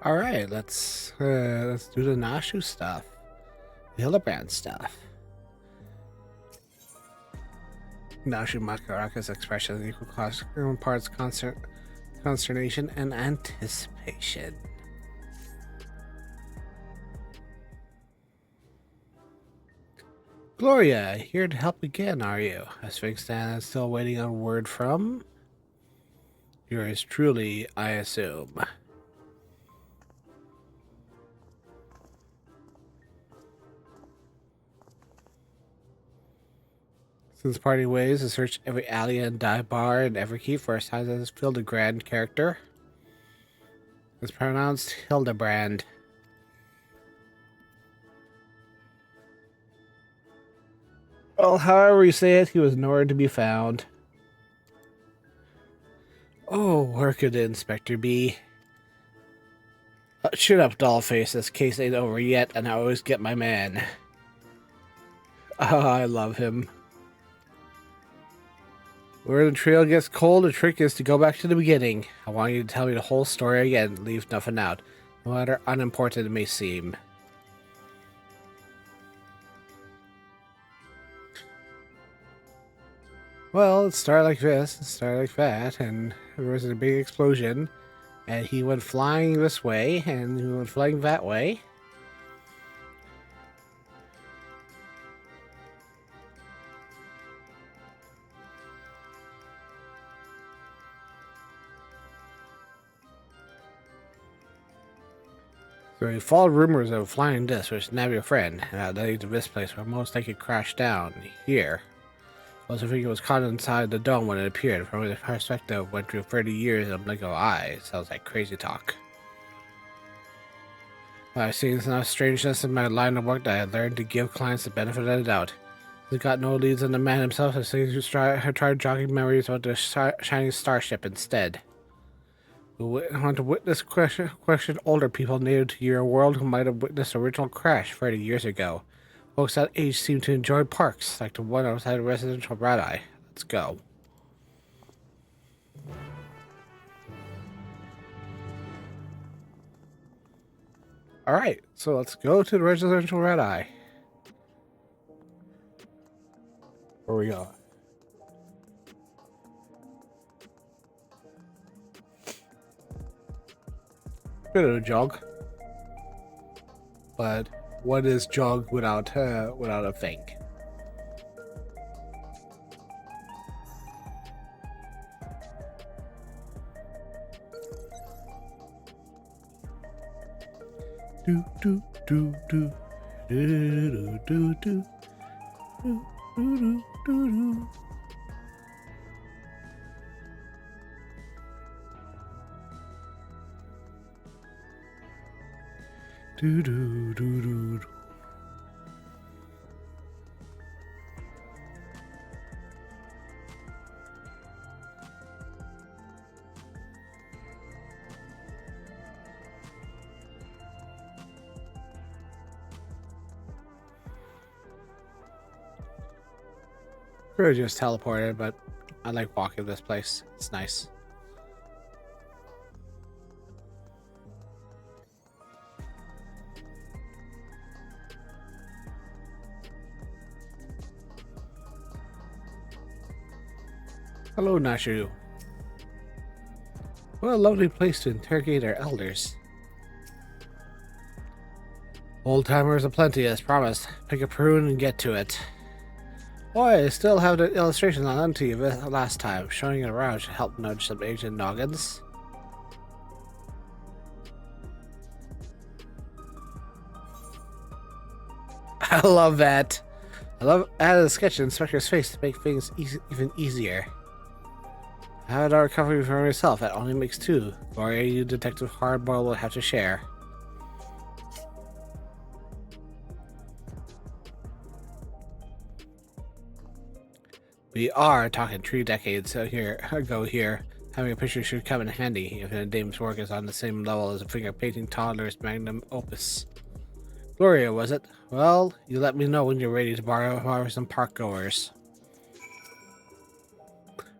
All right, let's do the Nashu stuff, the Hildibrand stuff. Nashu Makaraka's expression equal parts consternation and anticipation. Gloria, here to help again, are you? As Sphinx stands still waiting on word from yours truly, I assume. Since parting ways, to search every alley and dive bar and every key for signs that has filled a grand character. It's pronounced Hildibrand. Well, however you say it, he was nowhere to be found. Oh, work it, Inspector B. Shut up, dollface. This case ain't over yet, and I always get my man. I love him. Where the trail gets cold, the trick is to go back to the beginning. I want you to tell me the whole story again, leave nothing out, no matter unimportant it may seem. Well, it started like this, it started like that, and there was a big explosion, and he went flying this way, and he went flying that way. So he followed rumors of a flying disc which nabbed your friend, and that led to this place where most likely crashed down. Here. Also think it was caught inside the dome when it appeared. From the perspective, went through 30 years of blink of eye. Sounds like crazy talk. But I've seen enough strangeness in my line of work that I learned to give clients the benefit of the doubt. He got no leads on the man himself, so he tried jogging memories about the shining starship instead. We want to witness question older people native to your world who might have witnessed the original crash 30 years ago. Folks that age seem to enjoy parks, like the one outside of residential Red-Eye. Let's go. Alright, so let's go to the residential Red-Eye. Where we go? Bit of a jog. But what is jog without a think? Do do do do do do do do do do do do. Do do do do. Could have just teleported, but I like walking this place. It's nice. Hello, Nashu. What a lovely place to interrogate our elders. Old timers aplenty, as promised. Pick a prune and get to it. Boy, I still have the illustration on to you last time. Showing it around should help nudge some ancient noggins. I love that. I love adding a sketch in Inspector's face to make things even easier. How did I recover from myself? That only makes two. Gloria, you Detective Hardboiled will have to share. We are talking 3 decades ago here. Having a picture should come in handy if a dame's work is on the same level as a finger painting toddler's magnum opus. Gloria, was it? Well, you let me know when you're ready to borrow some park goers.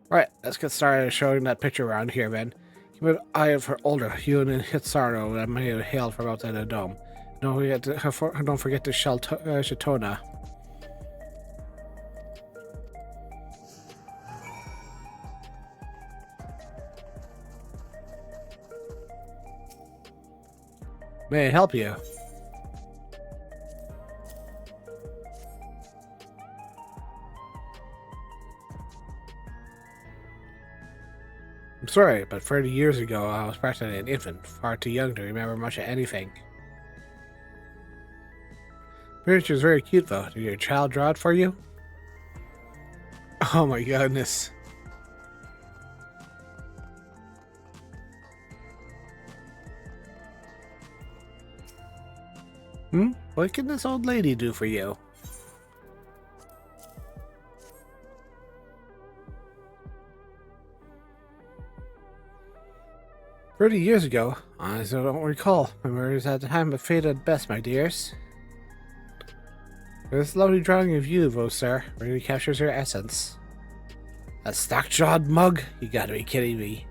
Right, let's get started showing that picture around here, man. But I for older, you and Hitsaro that may have hailed from outside the dome. Don't forget the Shatona. May I help you? I'm sorry, but 30 years ago I was practically an infant, far too young to remember much of anything. Picture is very cute though. Did your child draw it for you? Oh my goodness. What can this old lady do for you? "30 years ago? I still don't recall. Memories at the time have faded at best, my dears. This lovely drawing of you, though, sir, really captures your essence. A stock-jawed mug? You gotta be kidding me.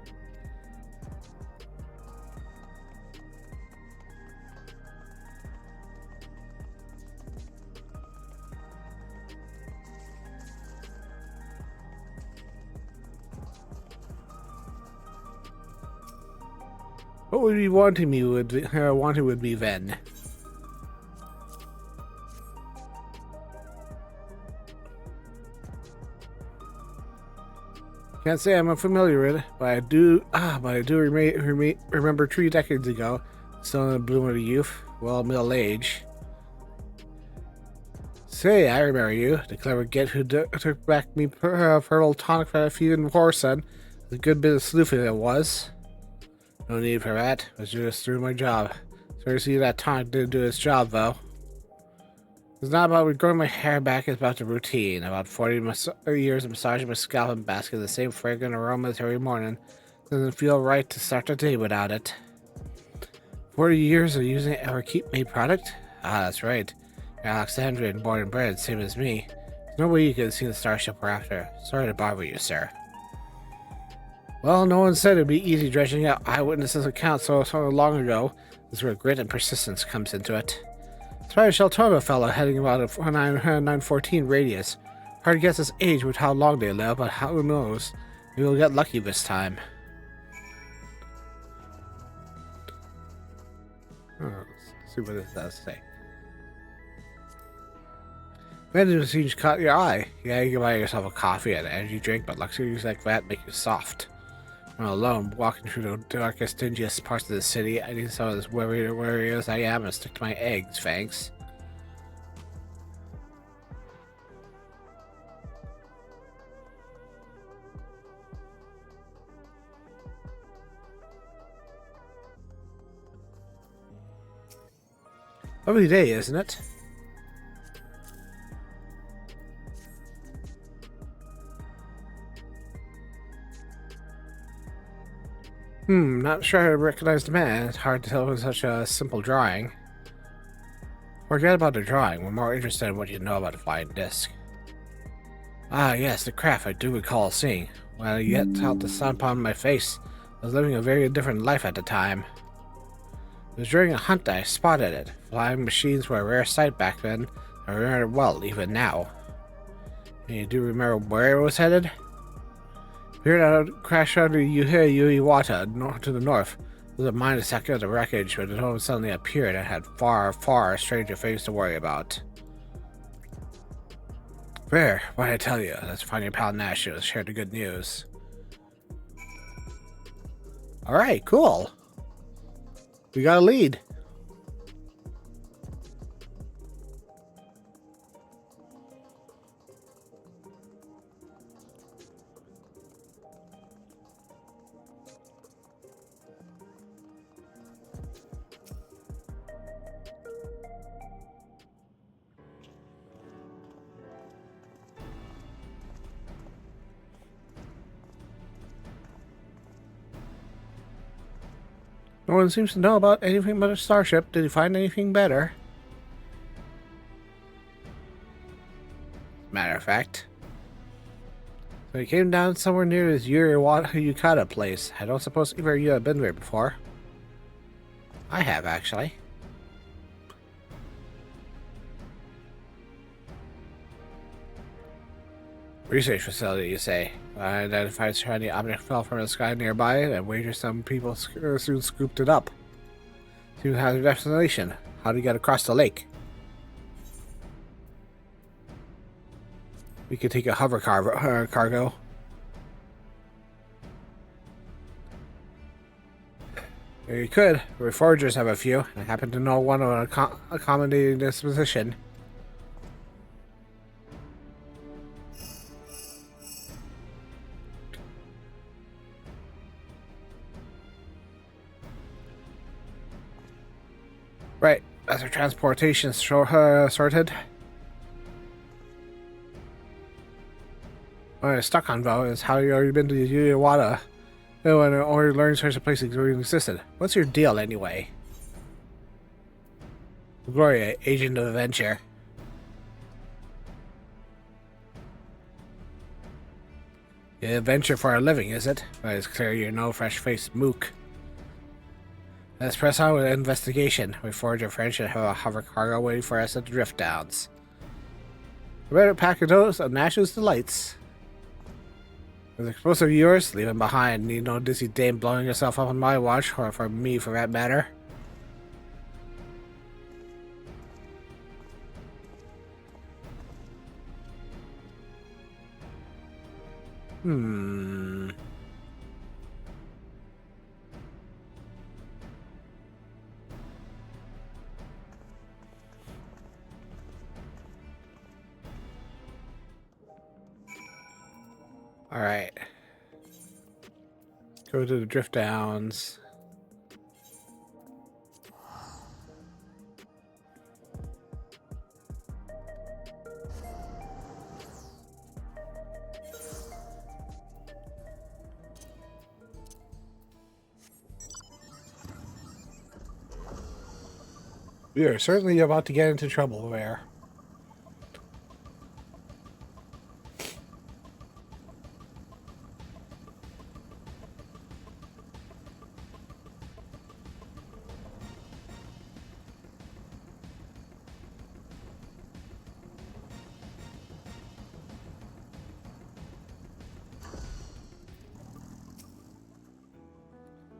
What would you wanting with me then? Can't say I'm unfamiliar with it, but I do. Remember 3 decades ago, still in the bloom of youth, well, middle age. Say, I remember you, the clever git who took back me purple tonic for a few in Warson. A good bit of sleuthing it was. No need for that. I was just doing my job. Sorry to see that tonic didn't do its job, though. It's not about growing my hair back, it's about the routine. About 40 years of massaging my scalp and basking in the same fragrant aromas every morning. Doesn't feel right to start the day without it. 40 years of using our keep-made product? Ah, that's right. You're Alexandrian, born and bred, same as me. There's no way you could have seen the starship we're after. Sorry to bother you, sir. Well, no one said it'd be easy dredging out eyewitnesses' accounts so long ago. This is where grit and persistence comes into it. Try a Sheltona fellow heading about a 914 radius. Hard to guess his age with how long they live, but who knows? Maybe we'll get lucky this time. Let's see what this does say. Many seems caught your eye. Yeah, you can buy yourself a coffee and an energy drink, but luxuries like that make you soft. I'm alone, walking through the darkest, dingiest parts of the city. I need some of this worry as I am and stick to my eggs, thanks. Lovely day, isn't it? Not sure I recognize the man. It's hard to tell with such a simple drawing. Forget about the drawing. We're more interested in what you know about the flying disc. Ah, yes, the craft I do recall seeing. When I yet felt the sun upon my face, I was living a very different life at the time. It was during a hunt that I spotted it. Flying machines were a rare sight back then. I remember it well, even now. And you do remember where it was headed? Appeared out, crashed out of Yuiwata to the north. It was a minor second of the wreckage, but it all suddenly appeared and had far, far stranger things to worry about. There, what did I tell you? Let's find your pal Nash to share the good news. Alright, cool. We got a lead. No one seems to know about anything but a starship. Did you find anything better? Matter of fact. So you came down somewhere near this Yukata place. I don't suppose either of you have been there before. I have, actually. Research facility, you say? I identified a shiny object fell from the sky nearby, and wager some people soon scooped it up. So you have a destination. How do you get across the lake? We could take a hover cargo. You could. We foragers have a few. I happen to know one of accommodating disposition. Right. As our transportation sorted. What I'm stuck on, though, is how you already been to Yuyawada. No one already learned such a place existed. What's your deal, anyway? Gloria, agent of adventure. You adventure for a living, is it? Well, it's clear you're no fresh-faced mook. Let's press on with the investigation. We forge a French and have a hover cargo waiting for us at the drift downs. We better pack a dose of Nash's delights. With explosive yours, leave him behind. Need no dizzy dame blowing yourself up on my watch, or for me for that matter. Alright. Go to the drift downs. We are certainly about to get into trouble there.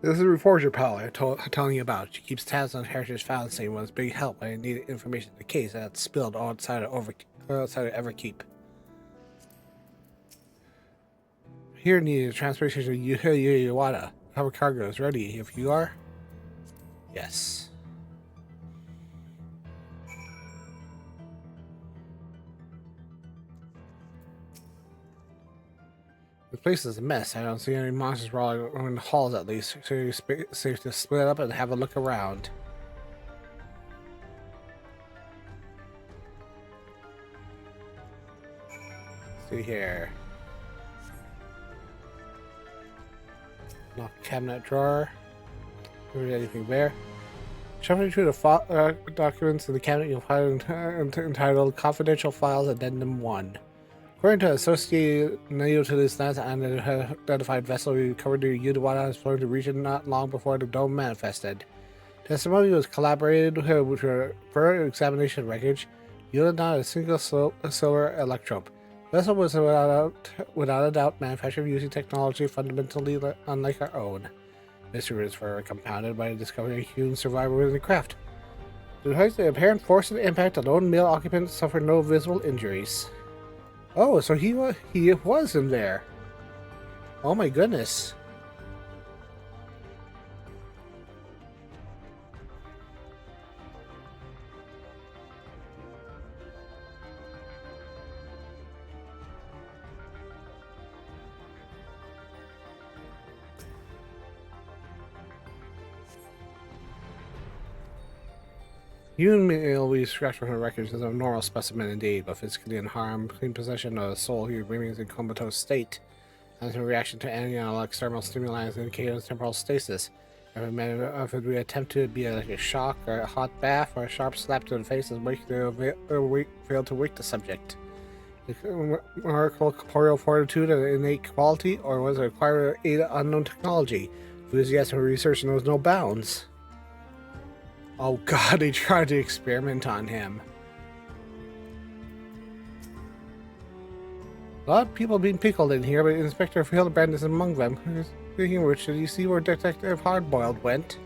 This is a reporter pal I'm telling you about. She keeps tabs on characters found, saying was big help when I needed information in the case that's spilled outside of Everkeep. Here needed a transportation to Yuyawada. Our cargo is ready if you are. Yes. The place is a mess. I don't see any monsters crawling in the halls at least, so you're safe to split up and have a look around. See here. Lock cabinet drawer. Is anything there? Shuffling through the documents in the cabinet, you'll find entitled Confidential Files Addendum 1. According to Associated NATO to this last unidentified vessel we recovered near Yuyawada has flown to the region not long before the dome manifested. Testimony was collaborated with her further examination of wreckage, yielded not a single silver electrope. The vessel was without a doubt manufactured using technology fundamentally unlike our own. Mystery was further compounded by the discovery of a human survivor within the craft. Despite the apparent force of the impact, the lone male occupant suffered no visible injuries. Oh, so he was in there. Oh my goodness. Human male we scratched from her records is a normal specimen indeed, but physically unharmed, in possession of a soul who remains in comatose state, as a reaction to any external stimuli indicating temporal stasis. If we attempt to be like a shock or a hot bath or a sharp slap to the face, is failed to wake the subject. Remarkable corporeal fortitude and innate quality, or was it acquired aid unknown technology? Enthusiasm for research knows no bounds. Oh god, they tried to experiment on him. A lot of people being pickled in here, but Inspector Hildibrand is among them. Speaking of which, did you see where Detective Hardboiled went?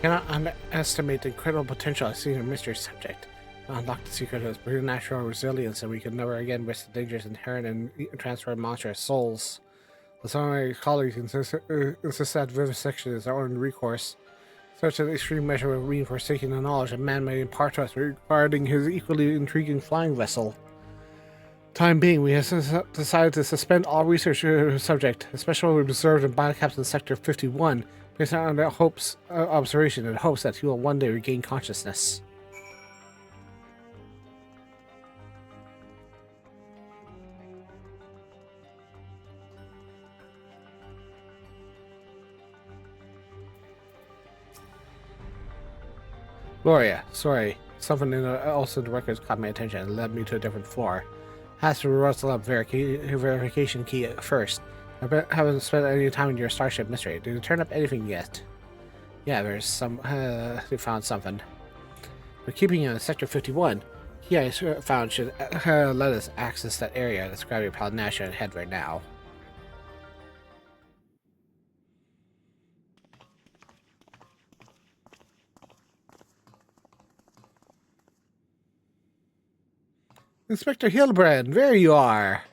Cannot underestimate the incredible potential I see in a mystery subject. Unlock the secret of his preternatural resilience, and we can never again risk the dangers inherent in transferring monstrous souls. Some of my colleagues insist that vivisection is our only recourse. Such an extreme measure would mean forsaking the knowledge a man may impart to us regarding his equally intriguing flying vessel. Time being, we have decided to suspend all research subject, especially observed in Biocapsule Sector 51, based on the observation and hopes that he will one day regain consciousness. Gloria, sorry, something also in the records caught my attention and led me to a different floor. Has to rustle up verification key first. I haven't spent any time in your starship mystery. Did you turn up anything yet? Yeah, there's some. We found something. We're keeping you in Sector 51. Key I found should let us access that area. Let's grab your pal Nasha and head right now. Inspector Hildibrand, there you are.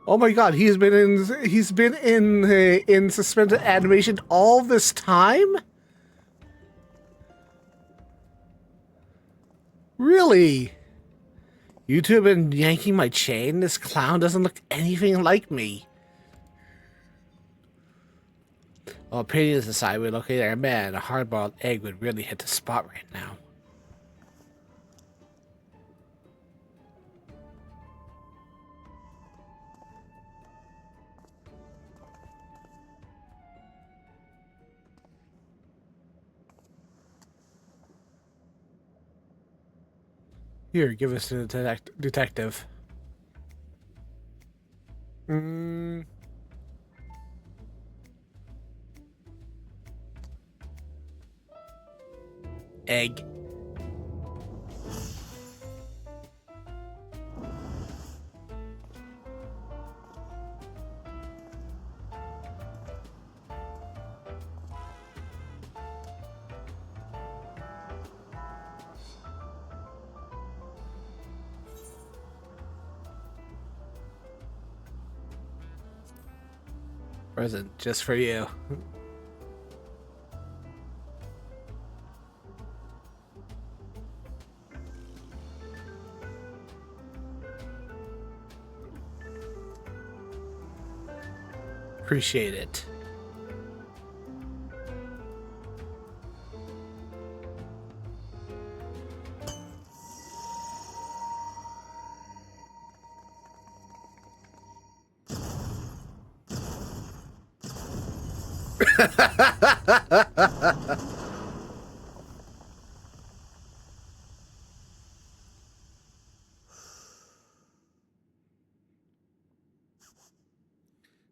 Oh my god, he's been in suspended animation all this time? Really? You two have been yanking my chain? This clown doesn't look anything like me. Well, opinions aside, we located our man. A hard-boiled egg would really hit the spot right now. Here, give us the detective. Egg. Present just for you. Appreciate it.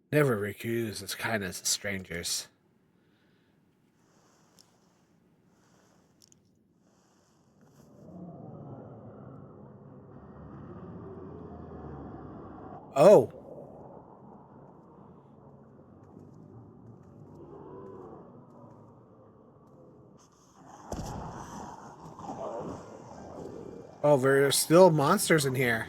Never recuse its kindness to strangers. Oh. Oh, there are still monsters in here.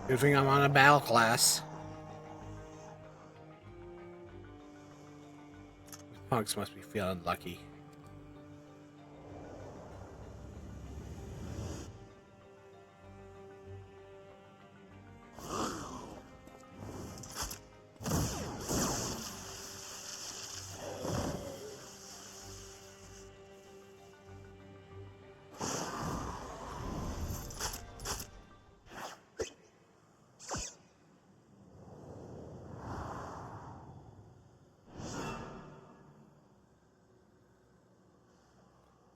Good thing I'm on a battle class. Punks must be feeling lucky.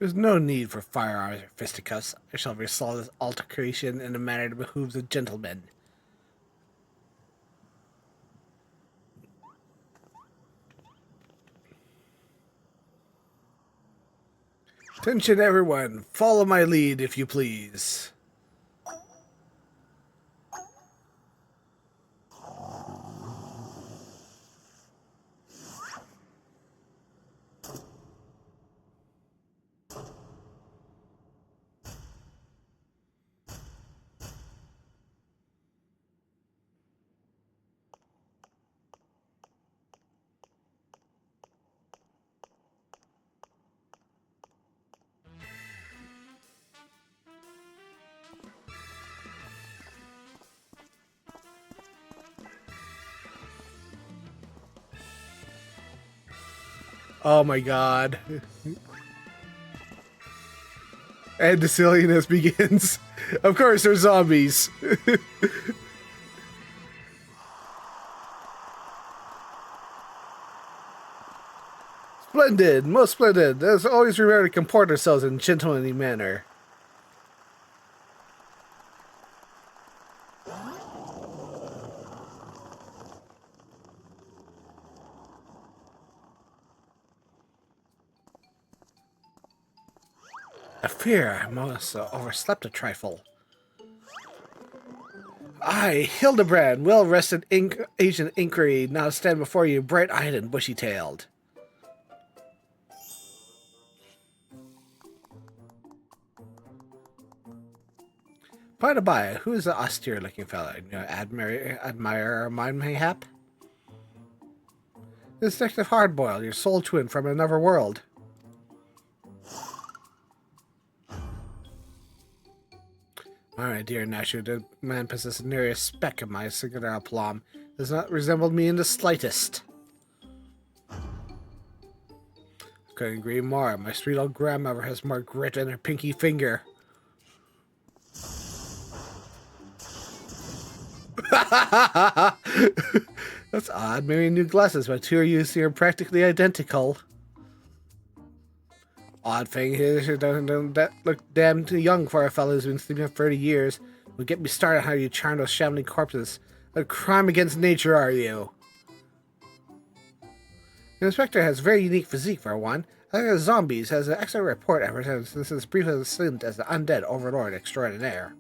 There's no need for firearms or fisticuffs. I shall resolve this altercation in a manner that behooves a gentleman. Attention everyone, follow my lead if you please. Oh my god. And the silliness begins. Of course, they're zombies. Splendid, most splendid. Let's always remember to comport ourselves in a gentlemanly manner. I fear I must have overslept a trifle. I, Hildibrand, well-rested ancient inquiry, now stand before you bright-eyed and bushy-tailed. By the by, who is the austere-looking fellow? Admirer of mine, mayhap? Detective Hardboiled, your soul twin from another world. My dear nephew, the man possesses nearly a speck of my singular aplomb. Does not resemble me in the slightest. Couldn't agree more. My sweet old grandmother has more grit in her pinky finger. That's odd. Maybe new glasses, but two of you seem practically identical. Odd thing is, you don't look damn too young for a fellow who's been sleeping for 30 years. Don't get me started on how you charm those shambling corpses. A crime against nature, are you? The inspector has a very unique physique for one. I think the zombies has an excellent report ever since his brief stint as the undead overlord extraordinaire.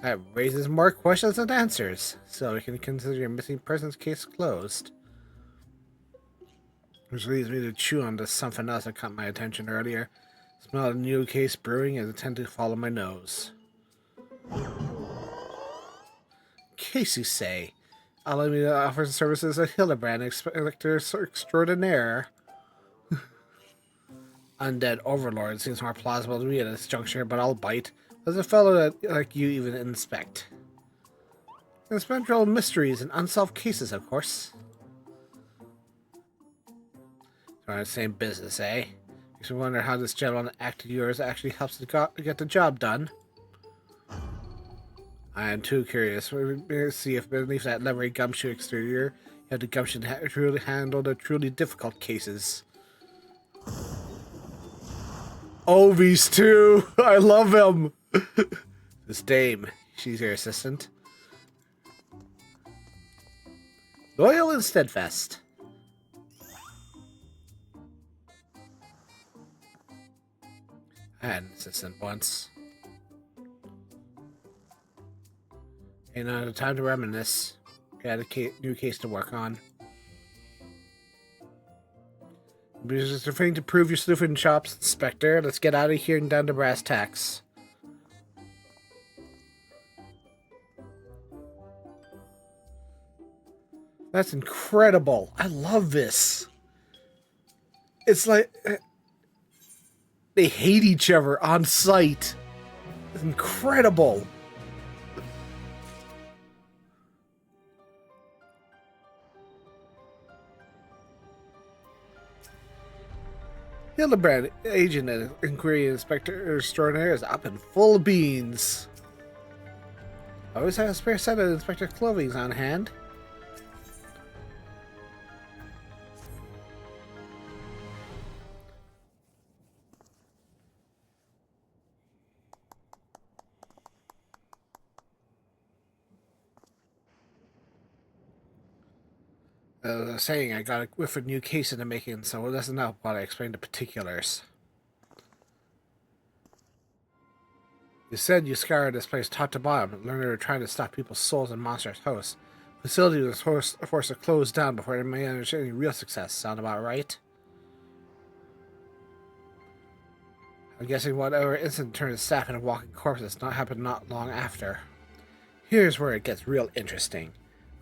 That raises more questions than answers, so we can consider your missing persons case closed. Which leads me to chew on to something else that caught my attention earlier. Smell a new case brewing and tend to follow my nose. Case, you say? Allow me to offer services at Hildibrand, Inspector Extraordinaire. Undead Overlord seems more plausible to me at this juncture, but I'll bite. There's a fellow that, like you, even inspect. Inspectoral mysteries and unsolved cases, of course. We're in the same business, eh? Makes me wonder how this gentleman act of yours actually helps to get the job done. I am too curious. We'll see if beneath that leathery gumshoe exterior, you have the gumption to truly handle the truly difficult cases. Ovies too! I love him! This dame, she's your assistant. Loyal and steadfast. I had an assistant once. Ain't no time to reminisce. Got a new case to work on. There's a thing to prove your sleuthing chops, Inspector. Let's get out of here and down to brass tacks. That's incredible. I love this. It's like they hate each other on sight. It's incredible. Hildibrand, agent and inquiry inspector extraordinaire, is up and full of beans. I always have a spare set of Inspector clothing on hand. Saying I got a whiff of new case in the making, so it doesn't help while I explain the particulars. You said you scoured this place top to bottom, learned they were trying to stop people's souls in monstrous hosts. The facility was forced to close down before it made any real success. Sound about right? I'm guessing whatever incident turned the staff into walking corpses happened not long after. Here's where it gets real interesting.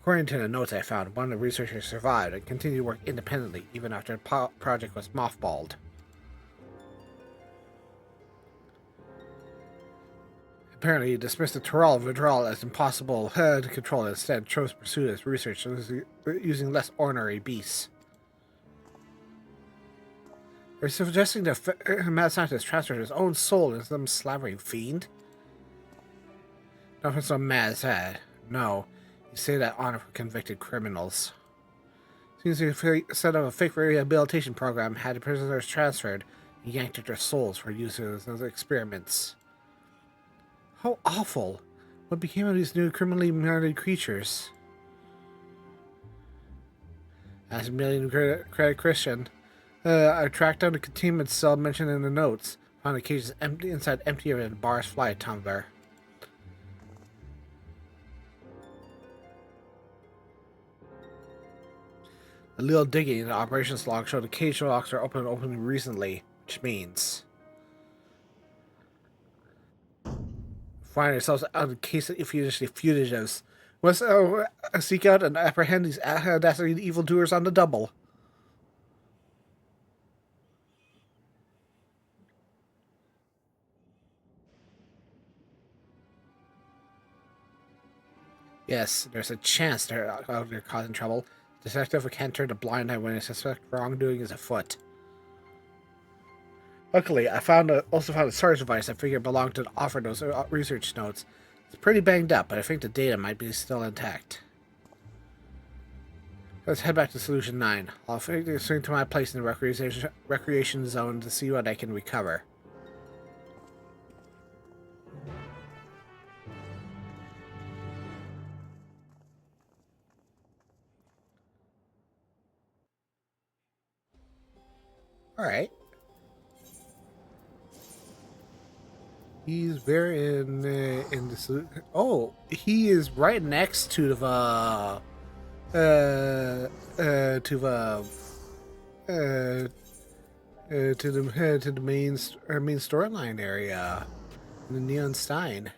According to the notes I found, one of the researchers survived and continued to work independently even after the project was mothballed. Apparently, he dismissed the Tyrell withdrawal as impossible to control and instead chose to pursue his research using less ordinary beasts. Are you suggesting that mad scientist transferred his own soul into some slavering fiend? Nothing so mad as that. No. You say that honor for convicted criminals. Seems to set up a fake rehabilitation program, had the prisoners transferred, and yanked at their souls for use as experiments. How awful! What became of these new criminally minded creatures? As a million credit Christian, I tracked down the containment cell mentioned in the notes. Found the cages empty inside emptier than bar's fly tumbler. A little digging in the operations log showed the cage locks are open recently, which means find ourselves out in case of fugitives. Must seek out and apprehend these dastardly evildoers on the double. Yes, there's a chance they're out there causing trouble. Detective can't turn a blind eye when I suspect wrongdoing is afoot. Luckily, I also found a storage device I figured belonged to the author of those research notes. It's pretty banged up, but I think the data might be still intact. Let's head back to Solution 9. I'll swing to my place in the recreation zone to see what I can recover. Alright. He's very in the... Oh, he is right next to the... to the main storyline area in the Neon Stein.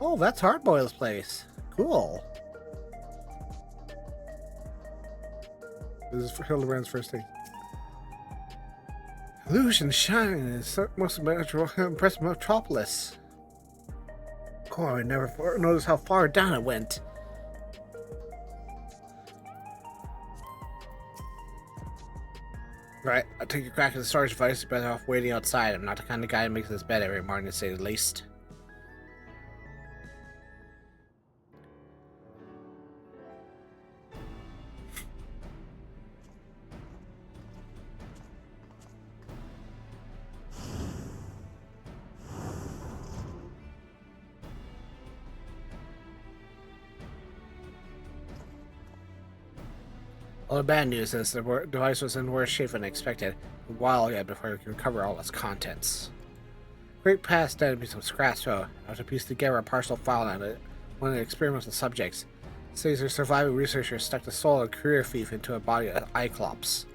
Oh, that's Hardboil's place. Cool. This is for Hildibrand's first thing. Illusion shining is most impressive metropolis. Oh, I never noticed how far down it went. Right, I'll take a crack at the storage device. Better off waiting outside. I'm not the kind of guy who makes his bed every morning, to say the least. Well, the bad news is the device was in worse shape than expected, a while yet before it could recover all its contents. Great past then be some scratch though. I have to piece together a partial file on it. One of the experimental subjects. It says a surviving researcher stuck the soul of a career thief into a body of Cyclops.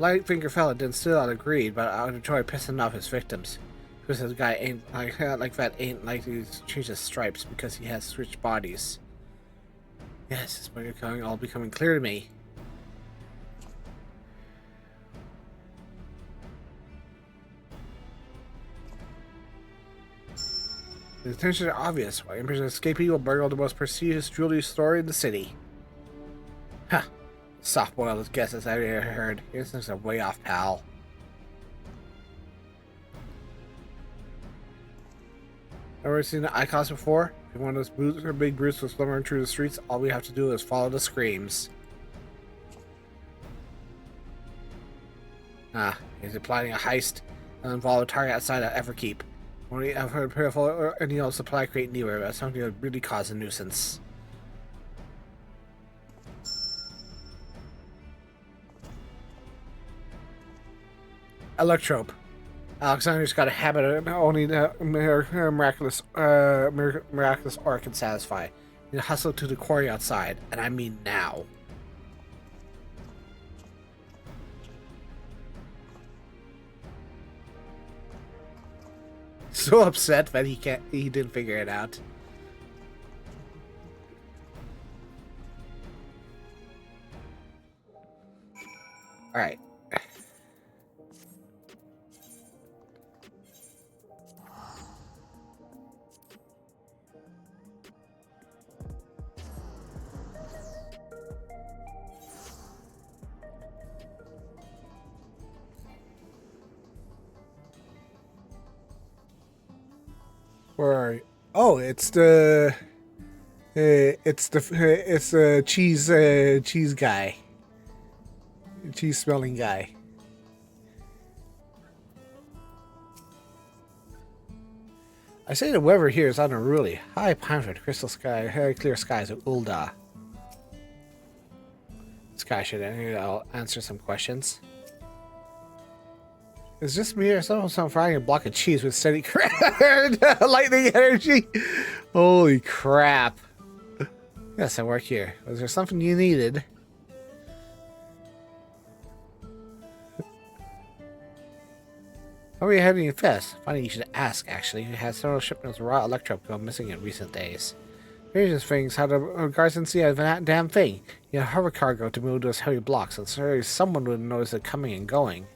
Lightfinger fella didn't steal out of greed, but out of joy pissing off his victims. Because this guy ain't like that ain't like to change his stripes because he has switched bodies. Yes, it's all becoming clear to me. The intentions are obvious. Why Emperor's escapee will burgle the most prestigious jewelry store in the city. Huh. Soft-boiled guesses I've ever heard. Your instincts are way off, pal. Ever seen the icons before? If one of those boots or big brutes was slumbering through the streets, all we have to do is follow the screams. Ah, is it planning a heist and involve a target outside of Everkeep? Only I've heard careful or any old supply crate anywhere, but something that would really cause a nuisance. Electrope. Alexander's got a habit of only miraculous ore can satisfy. You hustle to the quarry outside, and I mean now. So upset that he didn't figure it out. All right. Where are you? Oh, it's the cheese guy, cheese smelling guy. I say the weather here is unruly. High pine crystal sky, clear skies of Ulda. This guy should answer some questions. Is this me or someone frying a block of cheese with steady lightning energy? Holy crap. Yes, I work here. Was there something you needed? How are you having your fest? Funny you should ask, actually. We had several shipments of raw electrope go missing in recent days. Various things how the guards didn't see a damn thing. You had hover cargo to move those heavy blocks, and so someone would notice it coming and going.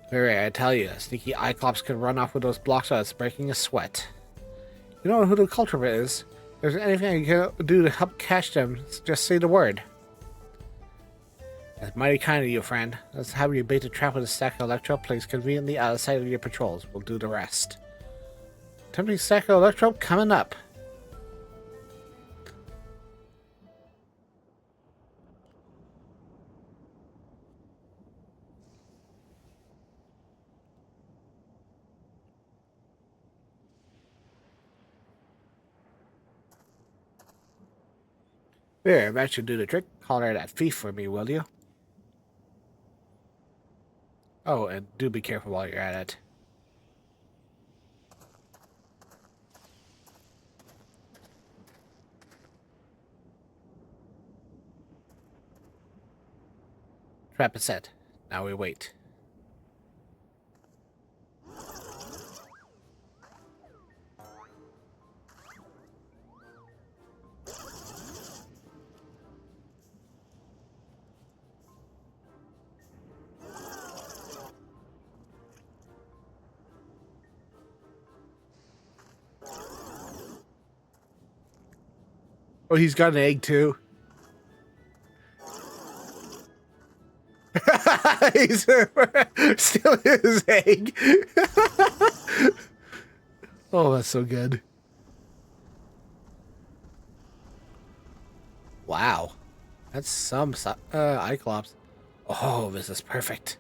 Very, I tell you, sneaky Cyclops could run off with those blocks without breaking a sweat. You know who the culprit is? If there's anything you can do to help catch them, just say the word. That's mighty kind of you, friend. Let's have you bait a trap with a stack of electrope placed conveniently out of sight of your patrols. We'll do the rest. Tempting stack of electrope coming up. There, that should do the trick. Call her that thief for me, will you? Oh, and do be careful while you're at it. Trap is set. Now we wait. Oh, he's got an egg too. He's still his egg. Oh, that's so good. Wow. That's some Cyclops. Oh, this is perfect.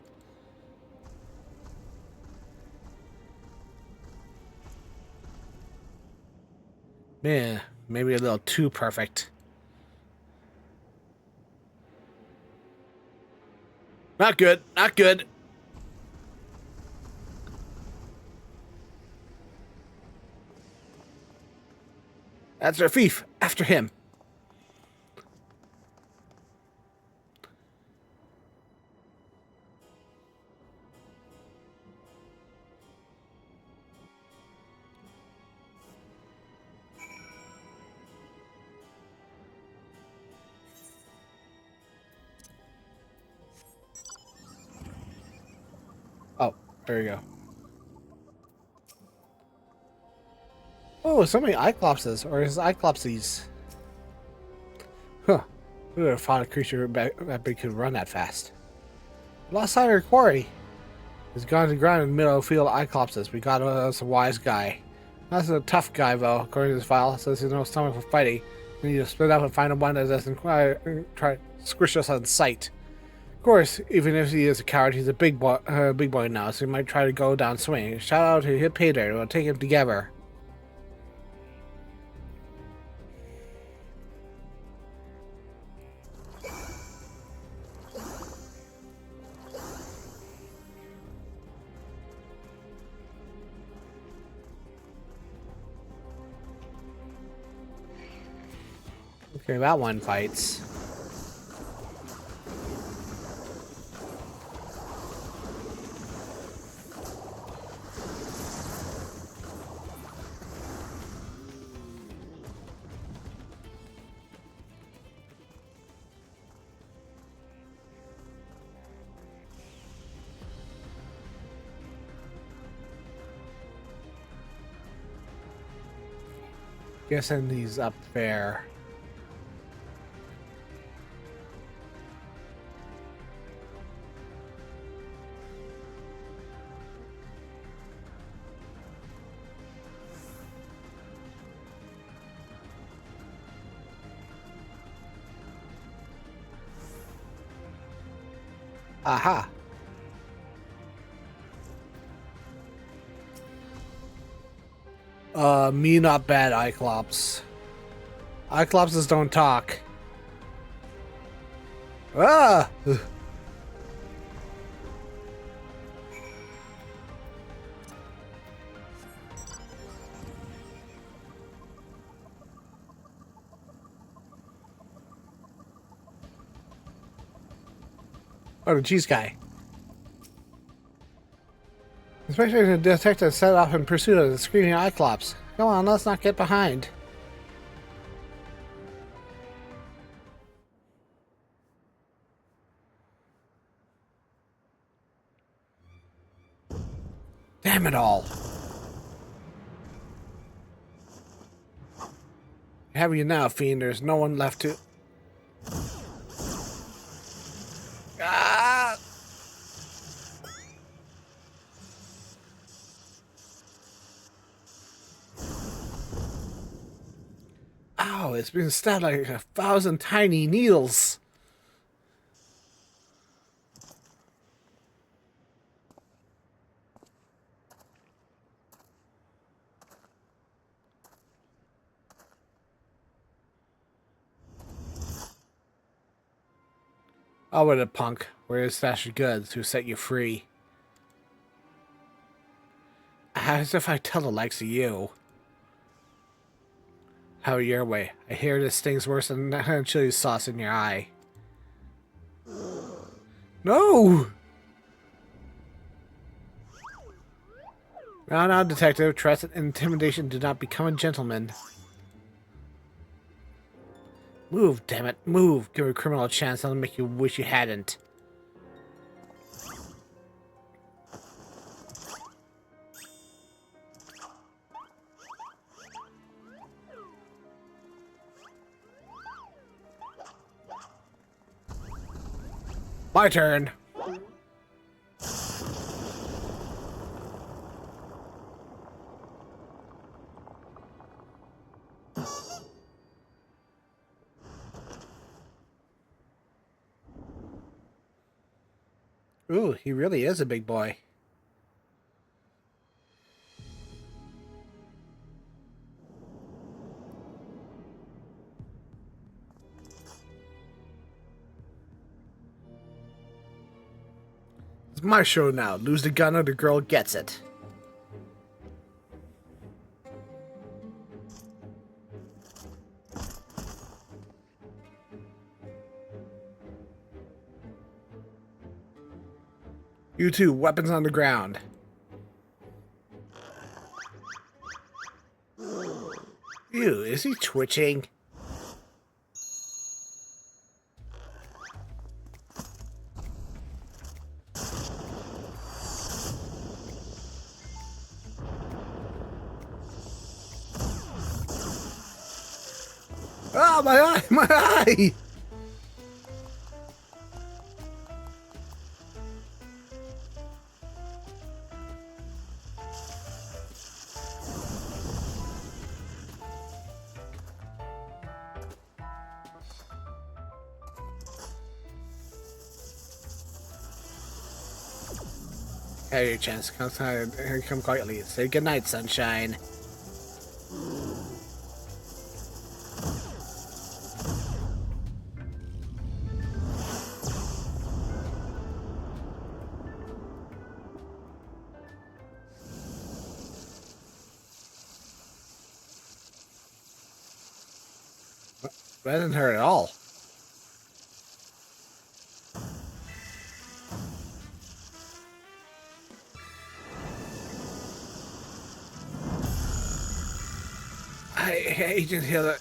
Man, maybe a little too perfect. Not good. Not good. That's our thief. After him. There we go. Oh, so many Cyclopses, or is Cyclopses? Huh. Who would have thought a creature that big could run that fast? Lost sight of our quarry. He's gone to the ground in the middle of the field of Cyclopses. We got us a wise guy. That's a tough guy, though, according to this file. Says he's no stomach for fighting. We need to split up and find a one that doesn't try to squish us on sight. Of course, even if he is a coward, he's a big boy now, so he might try to go down swinging. Shout out to Hip Hater. We'll take him together. Okay, that one fights. Guessing he's up there. Aha. Me not bad, Cyclops. Cyclopses don't talk. Ah! Oh, the cheese guy. Especially the detective set off in pursuit of the screaming Cyclops. Come on, let's not get behind. Damn it all. I have you now, fiend. There's no one left to... Ah! Ow, it's been stabbed like 1,000 tiny needles. Oh, what a punk. Where is stash of goods to set you free? As if I tell the likes of you. How your way? I hear this stings worse than chili sauce in your eye. No! Now, detective. Trust and intimidation do not become a gentleman. Move, damn it. Move. Give a criminal a chance. That'll make you wish you hadn't. My turn. Ooh, he really is a big boy. It's my show now. Lose the gun or the girl gets it. You two, weapons on the ground. Ew, is he twitching? Ah, my eye! My eye! Have your chance. Come quietly. Say goodnight, sunshine. That didn't hurt at all. Agent Hill,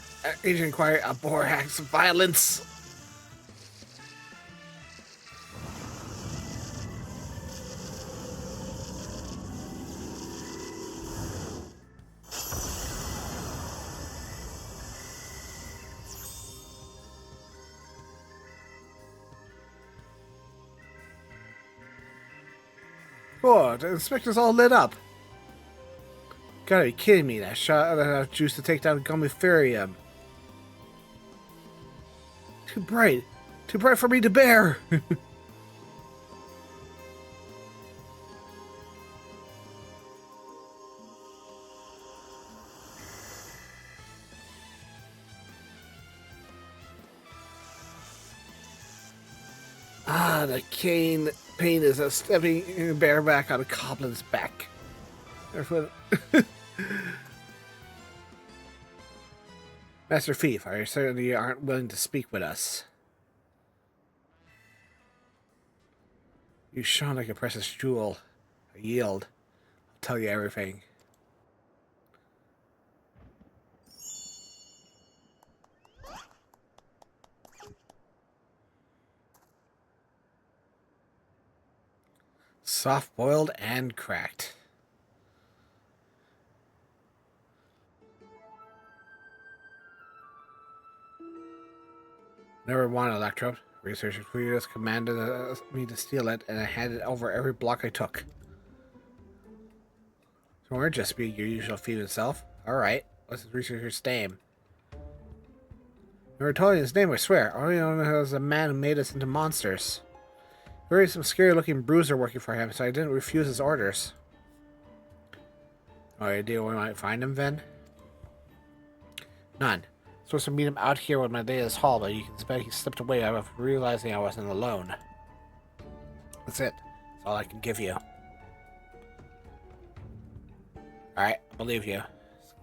Agent Inquiry, abhor acts of violence. Oh, the inspector's all lit up. Gotta be kidding me, that shot that juice to take down Gumiferium. Too bright. Too bright for me to bear. Ah, the pain is a stepping bareback on a goblin's back. Master Thief, I certainly aren't willing to speak with us. You shone like a precious jewel. I yield. I'll tell you everything. Soft-boiled and cracked. Never won Electro. Researcher Creators commanded me to steal it, and I handed over every block I took. So we're just being your usual feudal self. Alright, what's the researcher's name? Never told you his name, I swear. All I know is a man who made us into monsters. There is some scary-looking bruiser working for him, so I didn't refuse his orders. No idea where we might find him, then? None. Supposed to meet him out here with my latest haul, but you can bet he slipped away after realizing I wasn't alone. That's it. That's all I can give you. Alright, I believe you. In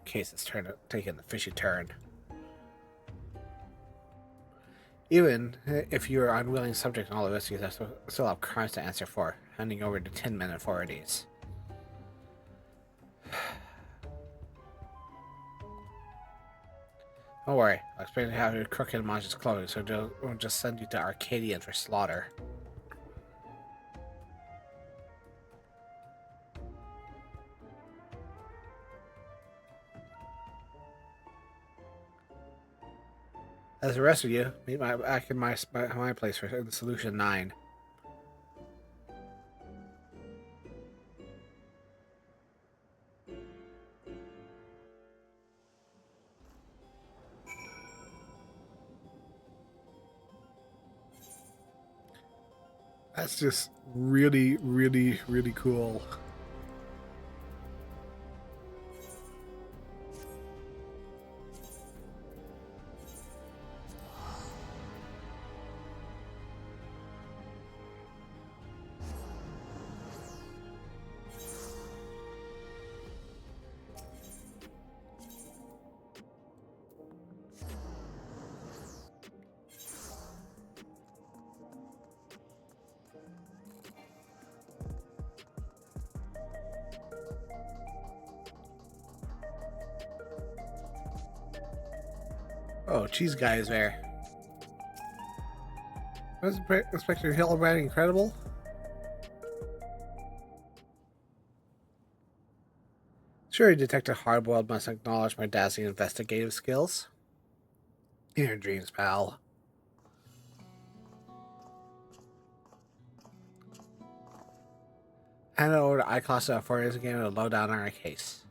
case it's taking the fishy turn. Even if you're an unwilling subject in all of this, you still have crimes to answer for, handing over to Tin Men authorities. Don't worry, I'll explain how to crooked monsters clothing, so we'll just send you to Arcadian for slaughter. As the rest of you, meet back in my place for Solution 9. That's just really, really, really cool. Oh, cheese guy is there. Was Inspector Hildibrand incredible? Sure, Detective Hardboiled must acknowledge my dazzling investigative skills. In your dreams, pal. Hand it over to iClass for his game to low down on our case.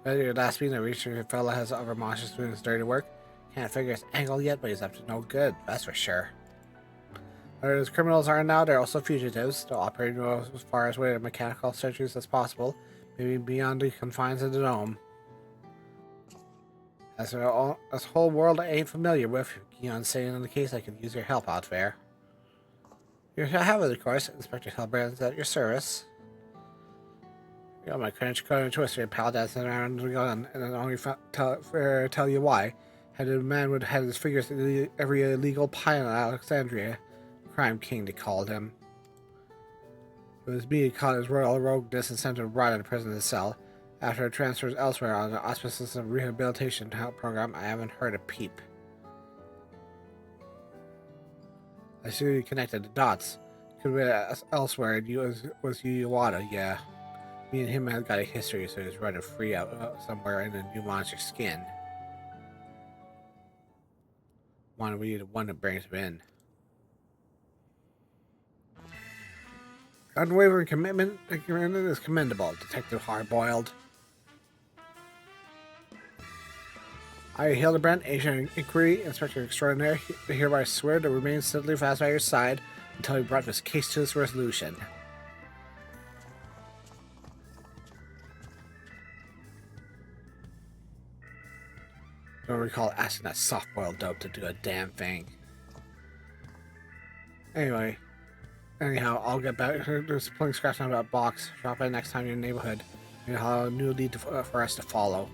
Whether your last meeting, the researcher fella has other monsters doing his dirty work. Can't figure his angle yet, but he's up to no good, that's for sure. Whether his criminals are now, they're also fugitives, still operating as far as away to mechanical surgeries as possible, maybe beyond the confines of the dome. As a whole world I ain't familiar with, Keon saying in the case I could use your help out there. You have it, of course. Inspector Hildibrand is at your service. You know my cringe code and twister, pal dancing around the gun, and then only tell you why. Had a man would have his fingers in every illegal pilot in Alexandria. Crime king, they called him. It was me who caught his royal rogueness and sent him right into prison cell. After transfers elsewhere on the auspices of rehabilitation program, I haven't heard a peep. I see you connected the dots. Could be elsewhere, and was Yuwata, yeah. Me and him have got a history, so he's running free out somewhere in a new monster skin. We need one that brings him in. Unwavering commitment is commendable, Detective Hardboiled. I, Hildibrand, Agent Inquiry, Inspector Extraordinaire, hereby swear to remain steadily fast by your side until we brought this case to its resolution. Don't recall asking that soft-boiled dope to do a damn thing. Anyhow, I'll get back. There's pulling scraps on that box. Drop by next time in your neighborhood. You know, a new lead for us to follow.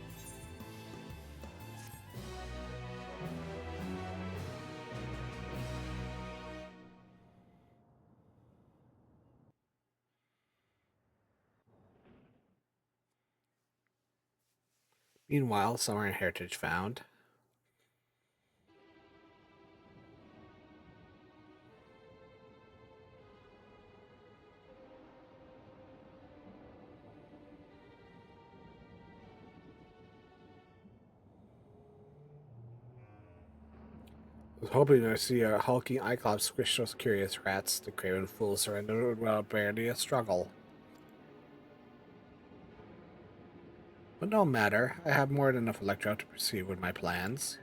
Meanwhile, somewhere in Heritage found. I was hoping to see a hulking Iclops squish those curious rats. The craven fools surrendered without barely a struggle. But no matter, I have more than enough Electro to proceed with my plans.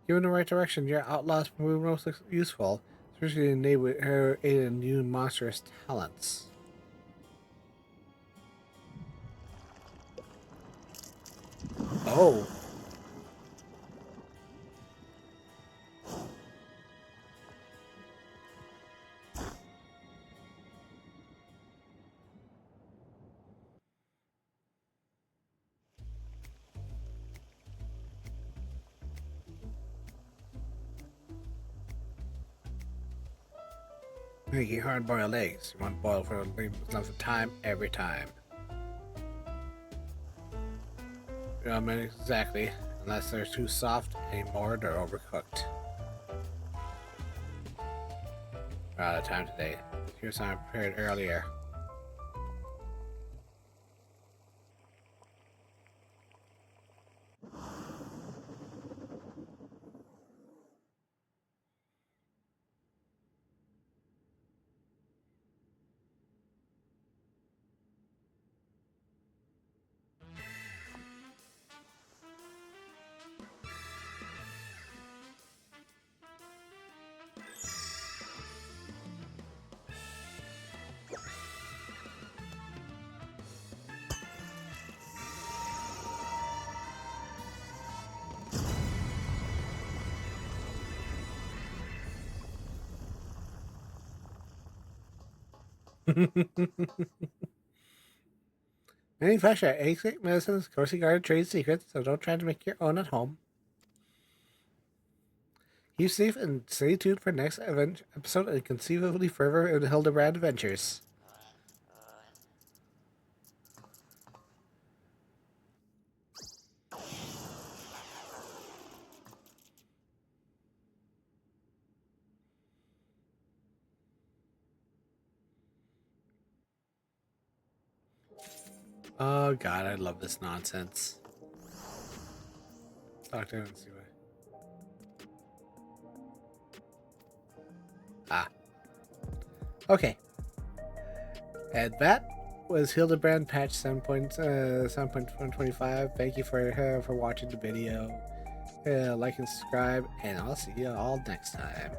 Given the right direction, your outlaws prove most useful, especially in aiding new monstrous talents. Oh. Making hard-boiled eggs. You want boiled for a length of time every time. I mean, exactly. Unless they're too soft anymore, they're overcooked. We're out of time today. Here's something I prepared earlier. Manufacture eggs, medicines, closely guarded trade secrets, so don't try to make your own at home. Keep safe and stay tuned for next episode and conceivably further in the Hildibrand adventures. Oh god, I love this nonsense. talk to him and see what. Okay. And that was Hildibrand patch 7.125. Thank you for watching the video. Like and subscribe, and I'll see you all next time.